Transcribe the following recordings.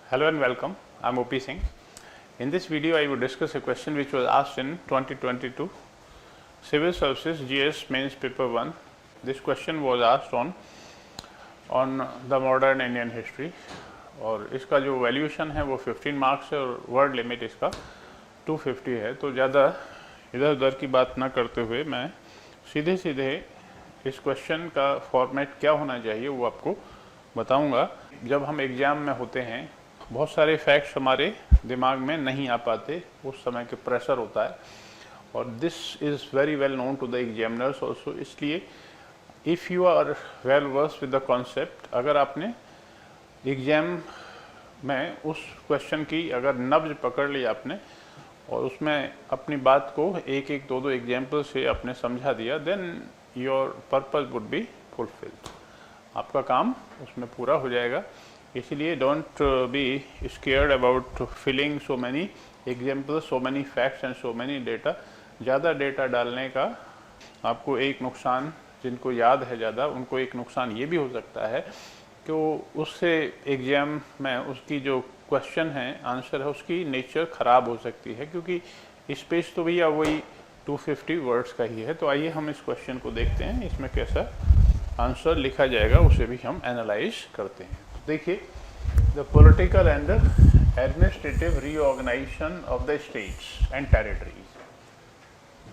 Hello and welcome. I'm OP Singh. In this video, I will discuss a question which was asked in 2022 Civil Services GS Mains Paper 1. This question was asked on the modern Indian history और इसका जो valuation है वो 15 marks है और word limit इसका 250 है। तो ज़्यादा इधर उधर की बात ना करते हुए मैं सीधे सीधे इस क्वेश्चन का फॉर्मेट क्या होना चाहिए वो आपको बताऊंगा। जब हम एग्ज़ाम में होते हैं बहुत सारे फैक्ट्स हमारे दिमाग में नहीं आ पाते, उस समय के प्रेशर होता है और this is very well known to the examiners also. इसलिए if you are well versed with the concept, अगर आपने एग्ज़ाम में उस क्वेश्चन की अगर नब्ज पकड़ ली आपने और उसमें अपनी बात को एक एक दो एग्जाम्पल से आपने समझा दिया, then your purpose would be fulfilled. आपका काम उसमें पूरा हो जाएगा। इसलिए don't be scared about filling so many examples, so many facts and so many data. ज़्यादा डेटा डालने का आपको एक नुकसान, जिनको याद है ज़्यादा, उनको एक नुकसान ये भी हो सकता है कि उससे एग्ज़ाम में उसकी जो क्वेश्चन है, आंसर है, उसकी नेचर ख़राब हो सकती है, क्योंकि स्पेस तो भैया वही 250 वर्ड्स का ही है। तो आइए हम इस क्वेश्चन को देखते हैं, इसमें कैसा आंसर लिखा जाएगा उसे भी हम एनालाइज करते हैं। देखिए, the political and administrative reorganisation of the states and territories.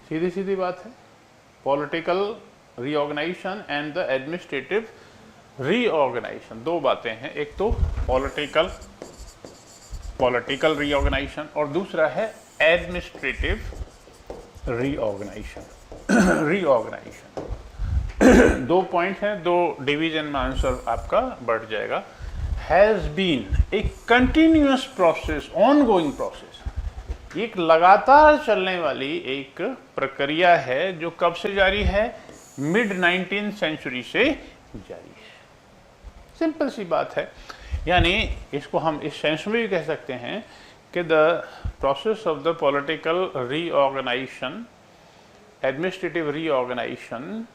सीधी सीधी बात है, political reorganisation and the administrative reorganisation, दो बातें हैं। एक तो पॉलिटिकल रीऑर्गेनाइजेशन और दूसरा है एडमिनिस्ट्रेटिव रीऑर्गेनाइजेशन। दो पॉइंट हैं, दो डिवीजन में आंसर आपका बढ़ जाएगा। Has been a continuous process, ongoing process, एक लगातार चलने वाली एक प्रक्रिया है जो कब से जारी है? मिड 19th सेंचुरी से जारी है। सिंपल सी बात है, यानी इसको हम इस सेंस में भी कह सकते हैं कि the process of the political reorganisation, administrative reorganisation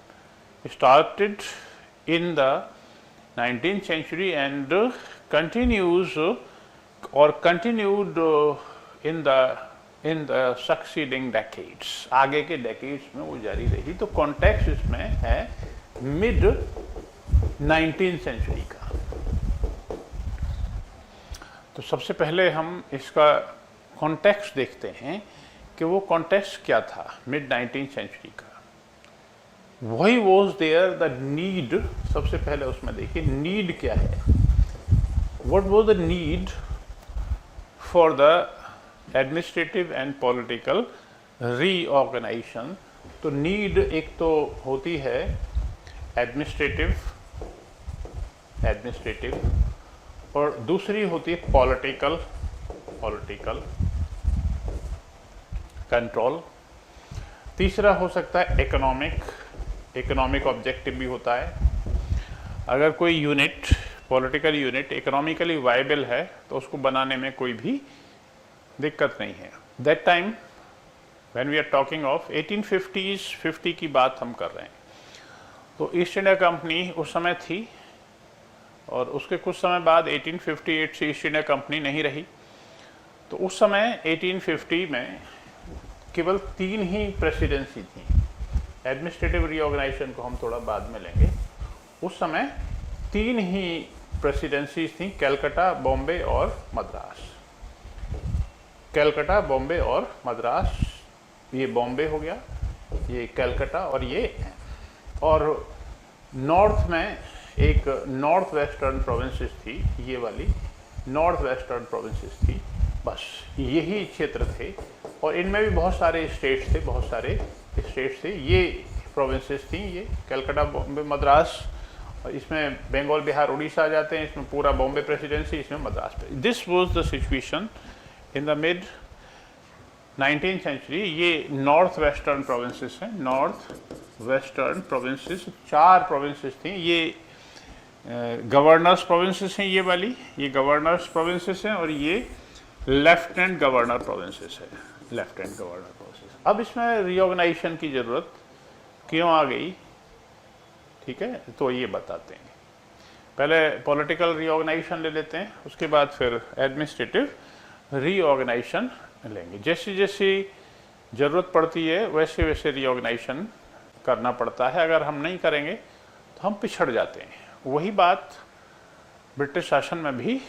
started in the 19th century and continued in the succeeding decades, आगे के decades में वो जारी रही। तो कॉन्टेक्स्ट इसमें है मिड 19th सेंचुरी का। तो सबसे पहले हम इसका कॉन्टेक्स्ट देखते हैं कि वो कॉन्टेक्स्ट क्या था मिड 19th सेंचुरी का। वही वॉज देयर द नीड। सबसे पहले उसमें देखिए नीड क्या है, what was the need for the administrative and political reorganisation. तो नीड एक तो होती है एडमिनिस्ट्रेटिव और दूसरी होती है पॉलिटिकल कंट्रोल। तीसरा हो सकता है इकोनॉमिक ऑब्जेक्टिव भी होता है। अगर कोई unit, political unit economically viable है तो उसको बनाने में कोई भी दिक्कत नहीं है। That time when we are talking of 1850s, 50 की बात हम कर रहे हैं। तो ईस्ट इंडिया कंपनी उस समय थी और उसके कुछ समय बाद 1858 से ईस्ट इंडिया कंपनी नहीं रही। तो उस समय 1850 में केवल 3 ही प्रेसिडेंसी थी। एडमिनिस्ट्रेटिव रीऑर्गेनाइजेशन को हम थोड़ा बाद में लेंगे। उस समय 3 ही प्रेसिडेंसीज थी, कलकत्ता, बॉम्बे और मद्रास। कलकत्ता, बॉम्बे और मद्रास, ये बॉम्बे हो गया, ये कलकत्ता और ये, और नॉर्थ में एक नॉर्थ वेस्टर्न प्रोविंसेस थी, ये वाली नॉर्थ वेस्टर्न प्रोविंसेस थी। बस यही क्षेत्र थे और इनमें भी बहुत सारे स्टेट्स थे। ये प्रोविंसेस थी, ये कलकत्ता, बॉम्बे, मद्रास, और इसमें बंगाल, बिहार, उड़ीसा आ जाते हैं। इसमें पूरा बॉम्बे प्रेसिडेंसी, इसमें Madras. This was the situation in the mid 19th century. ये नॉर्थ वेस्टर्न प्रोविंसेस हैं, नॉर्थ वेस्टर्न प्रोविंसेस 4 प्रोविंसेस थी। ये गवर्नर्स प्रोविंसेस हैं, ये वाली, ये गवर्नर्स प्रोविंसेस हैं और ये लेफ्टिनेंट गवर्नर प्रोविंसेस है, लेफ्टिनेंट गवर्नर प्रोविंसेस। अब इसमें रीऑर्गेनाइजेशन की ज़रूरत क्यों आ गई, ठीक है, तो ये बताते हैं। पहले पॉलिटिकल रीऑर्गेनाइजेशन ले लेते हैं, उसके बाद फिर एडमिनिस्ट्रेटिव रीऑर्गेनाइजेशन लेंगे। जैसी जैसी ज़रूरत पड़ती है वैसे वैसे रीऑर्गेनाइजेशन करना पड़ता है। अगर हम नहीं करेंगे तो हम पिछड़ जाते हैं। वही बात ब्रिटिश शासन में भी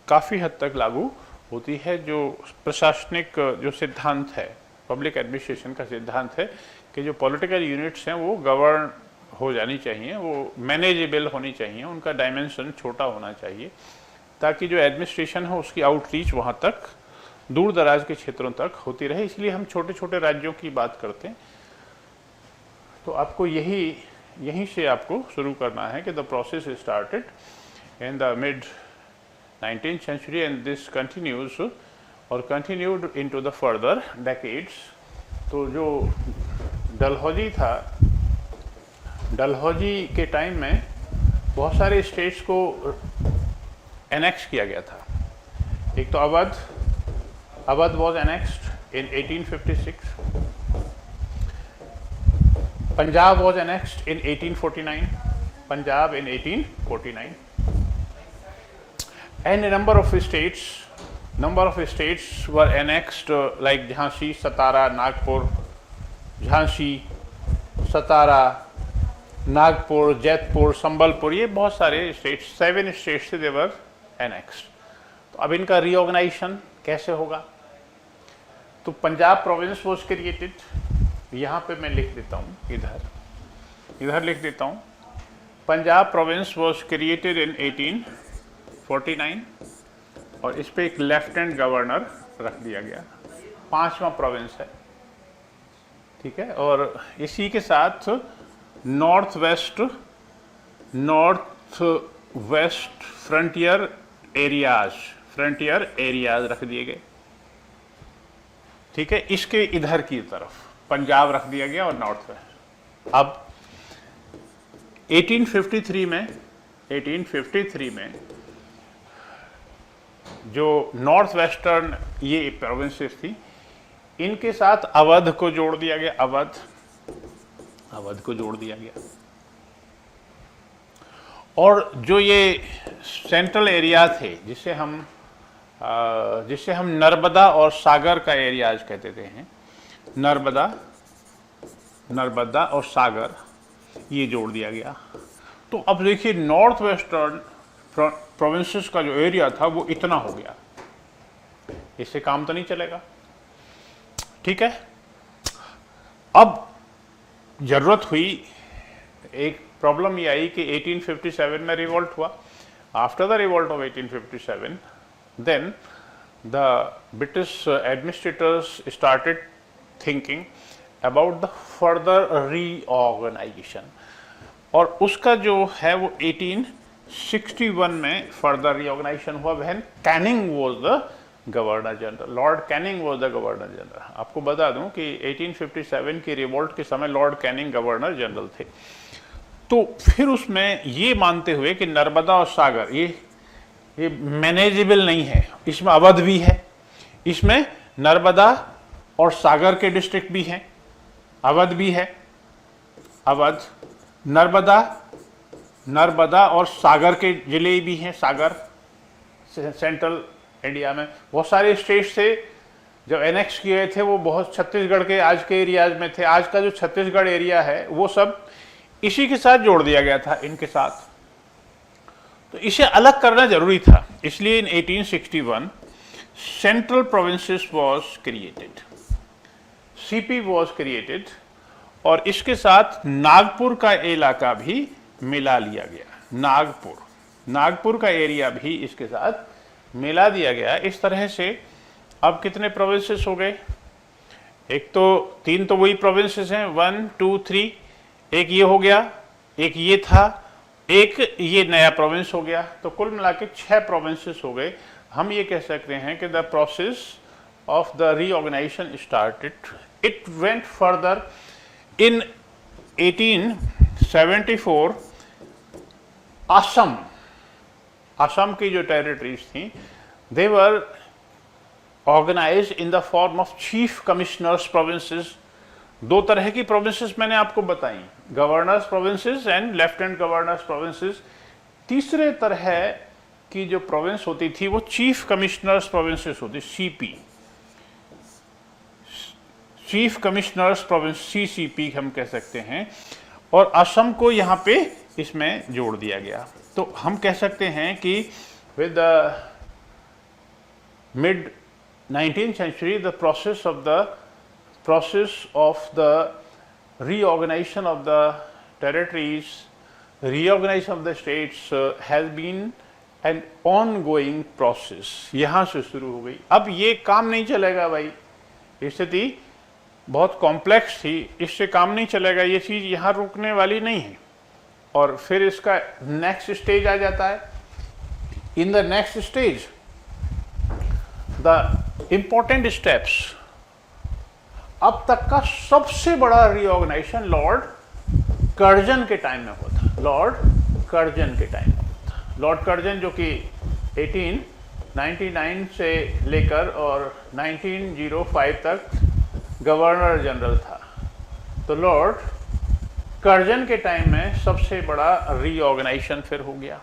काफ़ी हद तक लागू होती है। जो प्रशासनिक जो सिद्धांत है, पब्लिक एडमिनिस्ट्रेशन का सिद्धांत है कि जो पॉलिटिकल यूनिट्स हैं वो गवर्न हो जानी चाहिए, वो मैनेजेबल होनी चाहिए, उनका डायमेंशन छोटा होना चाहिए, ताकि जो एडमिनिस्ट्रेशन है उसकी आउटरीच वहाँ तक दूर दराज के क्षेत्रों तक होती रहे। इसलिए हम छोटे छोटे राज्यों की बात करते हैं। तो आपको यहीं से आपको शुरू करना है कि the process started in the mid 19th century and this continues or continued into the further decades। तो जो डलहौजी था, डलहौजी के टाइम में बहुत सारे स्टेट्स को एनेक्स किया गया था। एक तो Awadh was annexed in 1856, Punjab was annexed in 1849, Punjab in 1849, and a number of states were annexed like Jhansi, Satara, Nagpur, Jhansi, Satara, Nagpur, Jaitpur, Sambalpur, ये बहुत सारे स्टेट्स, 7 स्टेट्स से देवर एनेक्स्ड। तो अब इनका रीऑर्गेनाइजेशन कैसे होगा? तो पंजाब प्रोविंस वॉज क्रिएटेड, यहाँ पे मैं लिख देता हूँ, इधर लिख देता हूँ। Punjab province was created in 1849 और इस पे एक लेफ्टिनेंट गवर्नर रख दिया गया। 5वां प्रोविंस है, ठीक है। और इसी के साथ नॉर्थ वेस्ट फ्रंटियर एरियाज रख दिए गए, ठीक है। इसके इधर की तरफ पंजाब रख दिया गया और नॉर्थ वेस्ट। अब 1853 में जो नॉर्थ वेस्टर्न ये प्रोविंसेस थी, इनके साथ अवध को जोड़ दिया गया, अवध को जोड़ दिया गया। और जो ये सेंट्रल एरिया थे जिसे हम नर्मदा और सागर का एरियाज कहते थे हैं, नर्मदा और सागर, ये जोड़ दिया गया। तो अब देखिए नॉर्थ वेस्टर्न प्रोविंसेस का जो एरिया था वो इतना हो गया, इससे काम तो नहीं चलेगा, ठीक है। अब जरूरत हुई, एक प्रॉब्लम ये आई कि 1857 में रिवोल्ट हुआ। After the revolt of 1857 then the British administrators started thinking about the further reorganisation, और उसका जो है वो 1861 में फर्दर रीऑर्गेनाइजेशन हुआ। वहन Canning was the governor general, Lord Canning was the governor general. आपको बता दूं कि 1857 की रिवोल्ट के समय लॉर्ड कैनिंग गवर्नर जनरल थे। तो फिर उसमें ये मानते हुए कि नर्मदा और सागर ये मैनेजेबल नहीं है, इसमें अवध भी है, इसमें नर्मदा और सागर के डिस्ट्रिक्ट भी हैं, अवध भी है, अवध, नर्मदा और सागर के जिले भी हैं, सागर सेंट्रल इंडिया में बहुत सारे स्टेट्स थे जब एनेक्स किए गए थे, वो बहुत छत्तीसगढ़ के आज के एरियाज में थे। आज का जो छत्तीसगढ़ एरिया है वो सब इसी के साथ जोड़ दिया गया था, इनके साथ। तो इसे अलग करना जरूरी था, इसलिए इन 1861 central provinces was created, CP was created, और इसके साथ नागपुर का इलाका भी मिला लिया गया। नागपुर का एरिया भी इसके साथ मिला दिया गया। इस तरह से अब कितने प्रोविंसेस हो गए? एक तो 3 तो वही प्रोविंसेस हैं, 1 2 3, एक ये हो गया, एक ये था, एक ये नया प्रोविंस हो गया। तो कुल मिला के 6 प्रोविंसेस हो गए। हम ये कह सकते हैं कि the process of the reorganisation started, it went further. In 1874 Assam की जो टेरिटरीज थी, they were organised in the form of chief commissioners provinces. 2 तरह की प्रोविंसेस मैंने आपको बताई, governors provinces and lieutenant governors provinces. तीसरे तरह की जो प्रोविंस होती थी वो चीफ कमिश्नर्स प्रोविंसेस होती, CP, chief commissioners province, CCP हम कह सकते हैं, और असम को यहाँ पे इसमें जोड़ दिया गया। तो हम कह सकते हैं कि with the mid 19th century the process of the reorganization of the territories, reorganization of the states has been an ongoing process। यहाँ से शुरू हो गई। अब ये काम नहीं चलेगा भाई, स्थिति बहुत कॉम्प्लेक्स थी, इससे काम नहीं चलेगा, ये चीज़ यहाँ रुकने वाली नहीं है। और फिर इसका नेक्स्ट स्टेज आ जाता है। In the next stage the important steps, अब तक का सबसे बड़ा रीऑर्गेनाइजेशन लॉर्ड कर्जन के टाइम में हुआ था। लॉर्ड कर्जन के टाइम में हुआ था। लॉर्ड कर्जन जो कि 1899 से लेकर और 1905 तक गवर्नर जनरल था। तो लॉर्ड कर्जन के टाइम में सबसे बड़ा रीऑर्गेनाइजेशन फिर हो गया।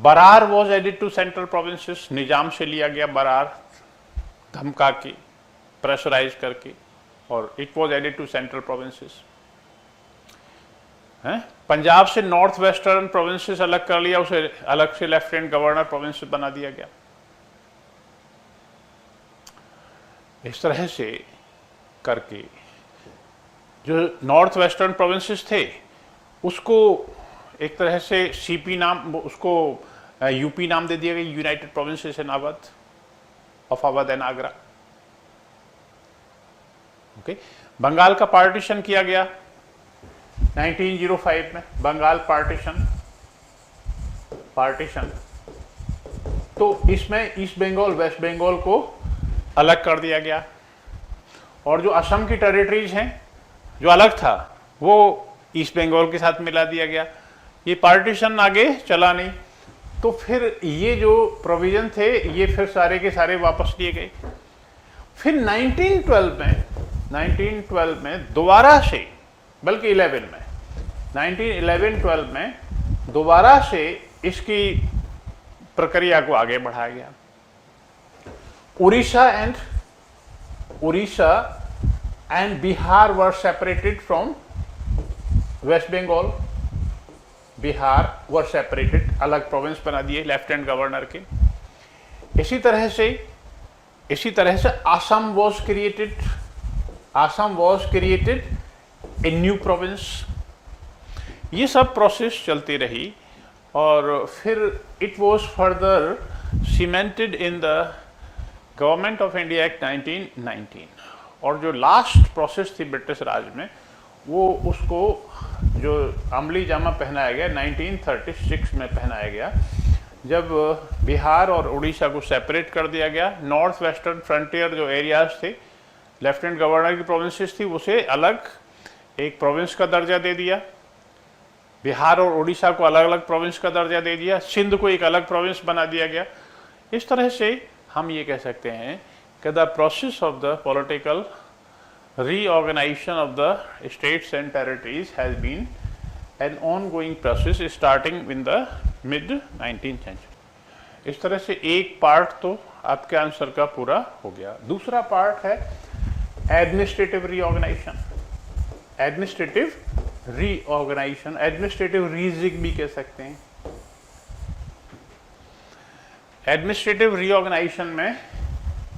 Berar was added to central provinces, Nizam से लिया गया बरार, धमका के, प्रेशराइज करके, और it was added to central provinces. Punjab से नॉर्थ वेस्टर्न प्रोविंसेस अलग कर लिया, उसे अलग से लेफ्टिनेंट गवर्नर प्रोविंस बना दिया गया। इस तरह से करके जो नॉर्थ वेस्टर्न प्रोविंसेस थे उसको एक तरह से सीपी नाम, उसको यूपी नाम दे दिया गया, United Provinces in Awadh, of Awadh and Agra. Okay, Bengal का पार्टीशन किया गया 1905 में, बंगाल पार्टीशन। तो इसमें ईस्ट बंगाल वेस्ट बंगाल को अलग कर दिया गया, और जो असम की टेरिटरीज हैं जो अलग था वो ईस्ट बंगाल के साथ मिला दिया गया। ये पार्टीशन आगे चला नहीं, तो फिर ये जो प्रोविजन थे ये फिर सारे के सारे वापस लिए गए। फिर 1912 में दोबारा से, बल्कि 1911-12 में दोबारा से इसकी प्रक्रिया को आगे बढ़ाया गया। Orissa and Bihar were separated from West Bengal. Bihar were separated, अलग प्रोविंस बना दिए लेफ्टिनेंट गवर्नर के। इसी तरह से Assam was created a new province. ये सब प्रोसेस चलती रही, और फिर it was further cemented in the Government of India Act 1919। और जो लास्ट प्रोसेस थी ब्रिटिश राज में, वो उसको जो अमली जामा पहनाया गया 1936 में पहनाया गया, जब बिहार और उड़ीसा को सेपरेट कर दिया गया। नॉर्थ वेस्टर्न फ्रंटियर जो एरियाज थे, लेफ्टिनेंट गवर्नर की प्रोविंसेस थी, उसे अलग एक प्रोविंस का दर्जा दे दिया। बिहार और उड़ीसा को अलग अलग प्रोविंस का दर्जा दे दिया। सिंध को एक अलग प्रोविंस बना दिया गया। इस तरह से हम ये कह सकते हैं कि the process of the political reorganization of the states and territories has been an ongoing process starting in the mid 19th century। इस तरह से एक पार्ट तो आपके आंसर का पूरा हो गया। दूसरा पार्ट है एडमिनिस्ट्रेटिव रीऑर्गेनाइजेशन। एडमिनिस्ट्रेटिव रीजिग भी कह सकते हैं। एडमिनिस्ट्रेटिव रीऑर्गेनाइजेशन में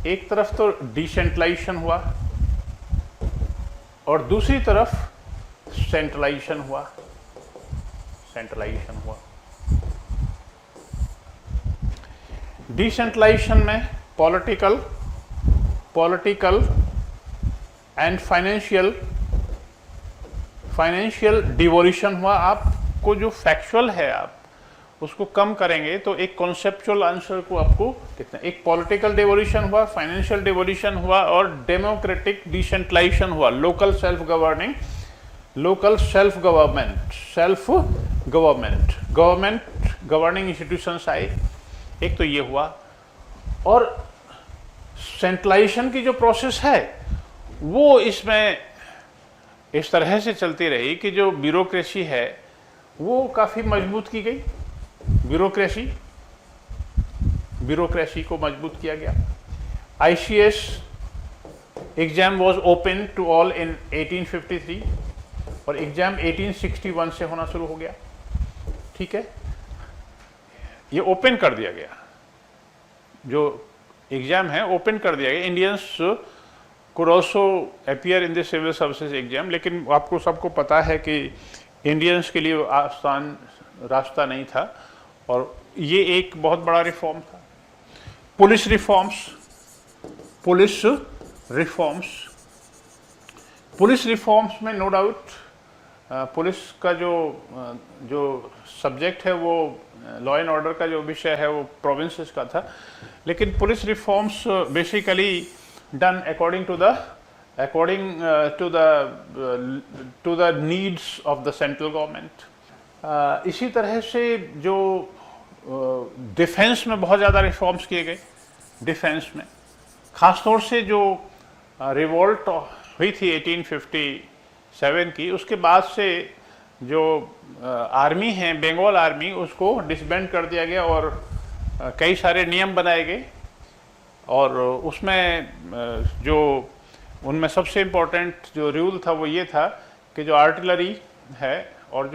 एक तरफ तो डिसेंट्रलाइजेशन हुआ और दूसरी तरफ सेंट्रलाइजेशन हुआ। डिसेंट्रलाइजेशन में पॉलिटिकल एंड फाइनेंशियल डिवोल्यूशन हुआ। आपको जो फैक्चुअल है आप उसको कम करेंगे तो एक कॉन्सेप्चुअल आंसर को आपको देखना। एक पॉलिटिकल डिवोल्यूशन हुआ, फाइनेंशियल डिवोल्यूशन हुआ और डेमोक्रेटिक डिसेंट्रलाइजेशन हुआ। Local self government governing institutions आए। एक तो ये हुआ, और सेंट्रलाइजेशन की जो प्रोसेस है वो इसमें इस तरह से चलती रही कि जो ब्यूरोक्रेसी है वो काफ़ी मजबूत की गई, ब्यूरोक्रेसी को मजबूत किया गया। ICS exam was open to all in 1853 और एग्जाम 1861 से होना शुरू हो गया। ठीक है, ये ओपन कर दिया गया, जो एग्जाम है ओपन कर दिया गया। Indians could also appear in the civil services exam, लेकिन आपको सबको पता है कि इंडियंस के लिए आसान रास्ता नहीं था, और ये एक बहुत बड़ा रिफॉर्म था। पुलिस रिफॉर्म्स में नो डाउट पुलिस का जो सब्जेक्ट है वो लॉ एंड ऑर्डर का जो विषय है वो प्रोविंसेस का था, लेकिन police reforms basically done according to the needs of the central government। इसी तरह से जो डिफेंस में बहुत ज़्यादा रिफॉर्म्स किए गए। डिफेंस में ख़ासतौर से जो रिवोल्ट हुई थी 1857 की, उसके बाद से जो आर्मी है, बंगाल आर्मी, उसको डिसबैंड कर दिया गया और कई सारे नियम बनाए गए, और उसमें जो उनमें सबसे इम्पोर्टेंट जो रूल था वो ये था कि जो आर्टिलरी है और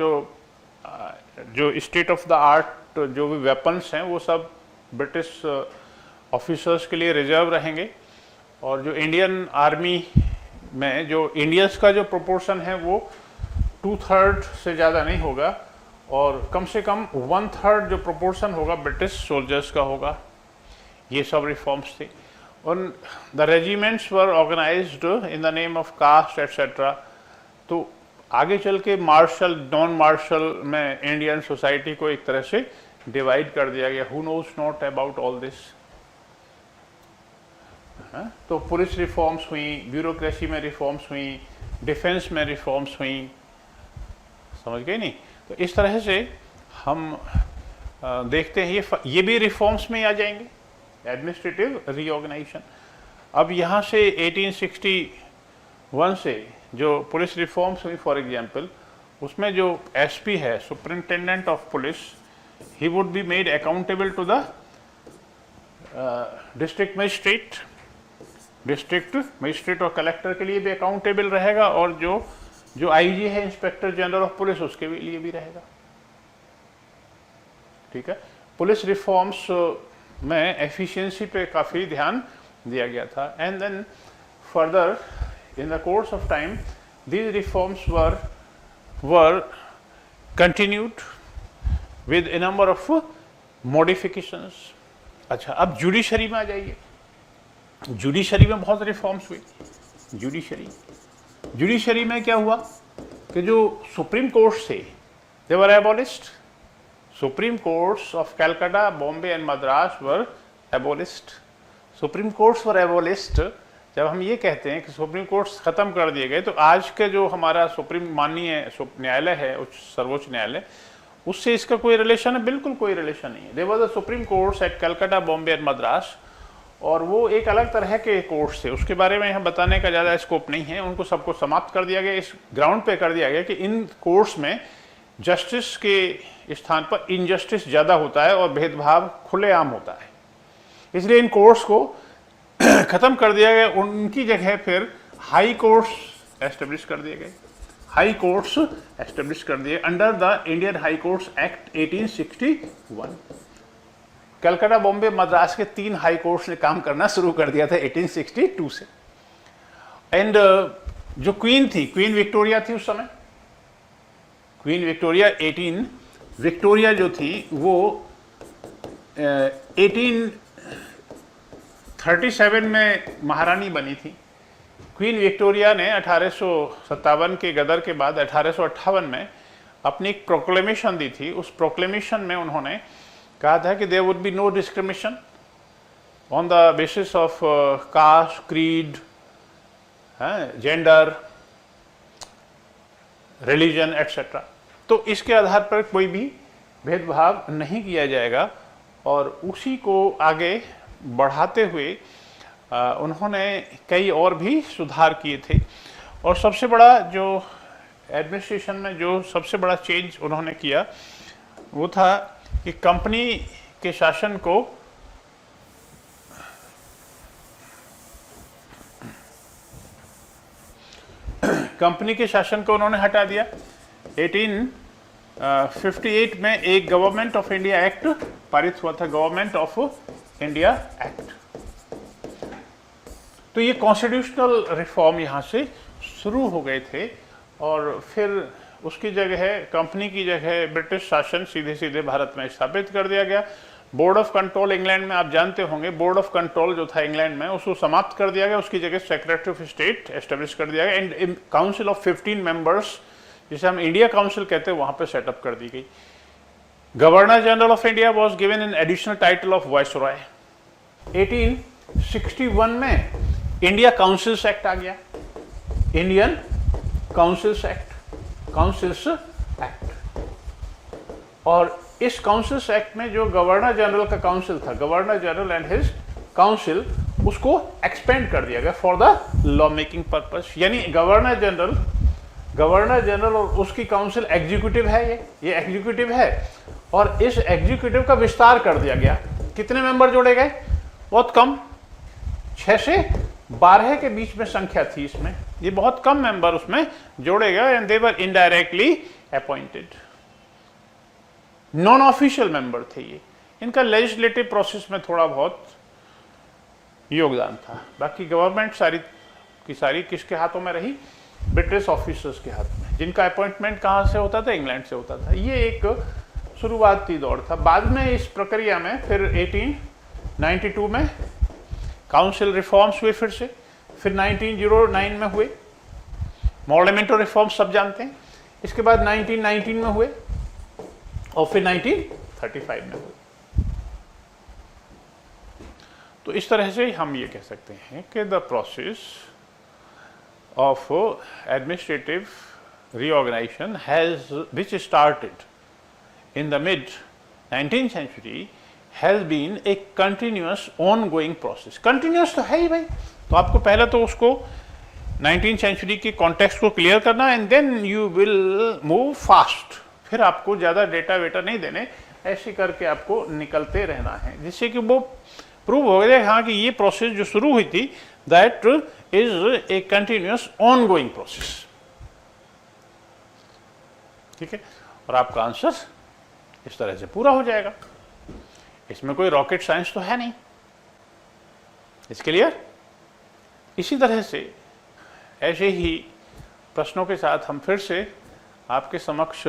जो स्टेट ऑफ द आर्ट जो भी वेपन्स हैं वो सब ब्रिटिश ऑफिसर्स के लिए रिजर्व रहेंगे, और जो इंडियन आर्मी में जो इंडियंस का जो प्रोपोर्शन है वो 2/3 से ज़्यादा नहीं होगा, और कम से कम 1/3 जो प्रोपोर्शन होगा ब्रिटिश सोल्जर्स का होगा। ये सब रिफॉर्म्स थे। और the regiments were organised in the name of caste etcetera. तो आगे चल के मार्शल, नॉन मार्शल में इंडियन सोसाइटी को एक तरह से डिवाइड कर दिया गया। Who knows not about all this. तो पुलिस रिफॉर्म्स हुई, ब्यूरोक्रेसी में रिफॉर्म्स हुई, डिफेंस में रिफॉर्म्स हुई, समझ गए नहीं? तो इस तरह से हम देखते हैं ये भी रिफॉर्म्स में आ जाएंगे, एडमिनिस्ट्रेटिव रीऑर्गेनाइजेशन। अब यहाँ से 1861 से जो पुलिस रिफॉर्म्स हुई, फॉर एग्जांपल, उसमें जो एसपी है, superintendent of police, he would be made accountable to the district magistrate और कलेक्टर के लिए भी अकाउंटेबल रहेगा, और जो आईजी है, इंस्पेक्टर जनरल ऑफ पुलिस, उसके लिए भी रहेगा। ठीक है, पुलिस रिफॉर्म्स में एफिशिएंसी पे काफ़ी ध्यान दिया गया था। And then further in the course of time these reforms were continued with a number of modifications. अच्छा, अब जुडिशरी में आ जाइए। जुडिशरी में बहुत रिफॉर्म्स हुए। जुडिशरी में क्या हुआ कि जो सुप्रीम कोर्ट्स थे, दे वर abolished. Supreme courts of Calcutta, Bombay and Madras were abolished. Supreme courts were abolished। जब हम ये कहते हैं कि सुप्रीम कोर्ट्स खत्म कर दिए गए, तो आज के जो हमारा सुप्रीम माननीय न्यायालय है, सर्वोच्च न्यायालय, उससे इसका कोई रिलेशन है? बिल्कुल कोई रिलेशन नहीं है। There was the supreme courts at Calcutta, Bombay and Madras, और वो एक अलग तरह के कोर्ट्स थे। उसके बारे में यहाँ बताने का ज़्यादा स्कोप नहीं है। उनको सबको समाप्त कर दिया गया। इस ग्राउंड पे कर दिया गया कि इन कोर्ट्स में जस्टिस के स्थान पर इनजस्टिस ज़्यादा होता है और भेदभाव खुलेआम होता है, इसलिए इन कोर्ट्स को ख़त्म कर दिया गया। उनकी जगह फिर हाई कोर्ट्स एस्टेब्लिश कर दिए गए। हाई कोर्ट्स एस्टेब्लिश कर दिए under the Indian high courts act 1861। Calcutta, Bombay, Madras के 3 हाई कोर्ट्स ने काम करना शुरू कर दिया था 1862 से। एंड जो क्वीन थी, क्वीन विक्टोरिया थी उस समय, क्वीन विक्टोरिया जो थी वो 1837 में महारानी बनी थी। क्वीन विक्टोरिया ने 1857 के गदर के बाद 1858 में अपनी एक प्रोक्लेमेशन दी थी। उस प्रोक्लेमेशन में उन्होंने कहा था कि there would be no discrimination on the basis of caste, creed, gender, religion etcetera. तो इसके आधार पर कोई भी भेदभाव नहीं किया जाएगा, और उसी को आगे बढ़ाते हुए उन्होंने कई और भी सुधार किए थे। और सबसे बड़ा जो एडमिनिस्ट्रेशन में जो सबसे बड़ा चेंज उन्होंने किया वो था कि कंपनी के शासन को उन्होंने हटा दिया। 1858 में एक गवर्नमेंट ऑफ इंडिया एक्ट पारित हुआ था, गवर्नमेंट ऑफ इंडिया एक्ट। तो ये कॉन्स्टिट्यूशनल रिफॉर्म यहाँ से शुरू हो गए थे और फिर उसकी जगह कंपनी की जगह ब्रिटिश शासन सीधे सीधे भारत में स्थापित कर दिया गया। बोर्ड ऑफ कंट्रोल इंग्लैंड में आप जानते होंगे, बोर्ड ऑफ कंट्रोल जो था इंग्लैंड में उसको समाप्त कर दिया गया, उसकी जगह सेक्रेटरी ऑफ स्टेट एस्टेब्लिश कर दिया गया एंड काउंसिल ऑफ 15 मेंबर्स जिसे हम इंडिया काउंसिल कहते हैं वहां पर सेटअप कर दी गई। Governor general of India was given an additional title of viceroy. 1861 में इंडिया काउंसिल्स एक्ट आ गया, Indian councils act, councils act. और इस काउंसिल्स एक्ट में जो गवर्नर जनरल का काउंसिल था, governor general and his council, उसको एक्सपेंड कर दिया गया for the law making purpose. यानी गवर्नर जनरल और उसकी काउंसिल एग्जीक्यूटिव है, ये एग्जीक्यूटिव है और इस एग्जीक्यूटिव का विस्तार कर दिया गया। कितने मेंबर जोड़े गए? बहुत कम, 6 से 12 के बीच में संख्या थी इसमें, ये बहुत कम मेंबर उसमें जोड़े गए and they were indirectly appointed, non official member थे ये। इनका लेजिस्लेटिव प्रोसेस में थोड़ा बहुत योगदान था। बाकी गवर्नमेंट सारी की सारी किसके हाथों में रही? ब्रिटिश ऑफिसर्स के हाथ में, जिनका अपॉइंटमेंट कहाँ से होता था? इंग्लैंड से होता था। ये एक शुरुआती दौर था। बाद में इस प्रक्रिया में फिर 1892 में काउंसिल रिफॉर्म्स हुए फिर 1909 में हुए, मॉर्लेमेंटो रिफॉर्म्स सब जानते हैं। इसके बाद 1919 में हुए और फिर 1935 में हुए। तो इस तरह से हम ये कह सकते हैं कि the process of administrative reorganization which started in the mid 19th century has been a continuous ongoing process. Continuous तो है ही भाई। तो आपको पहले तो उसको 19th century के कॉन्टेक्स्ट को क्लियर करना and then you will move fast. फिर आपको ज़्यादा डेटा वेटा नहीं देने, ऐसे करके आपको निकलते रहना है, जिससे कि वो प्रूव हो गया हाँ कि ये प्रोसेस जो शुरू हुई थी that is a continuous ongoing process. ठीक है, और आपका आंसर इस तरह से पूरा हो जाएगा। इसमें कोई रॉकेट साइंस तो है नहीं, इसके लिए इसी तरह से ऐसे ही प्रश्नों के साथ हम फिर से आपके समक्ष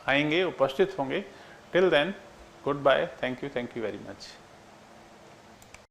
आएंगे, उपस्थित होंगे। Till then, goodbye, thank you very much.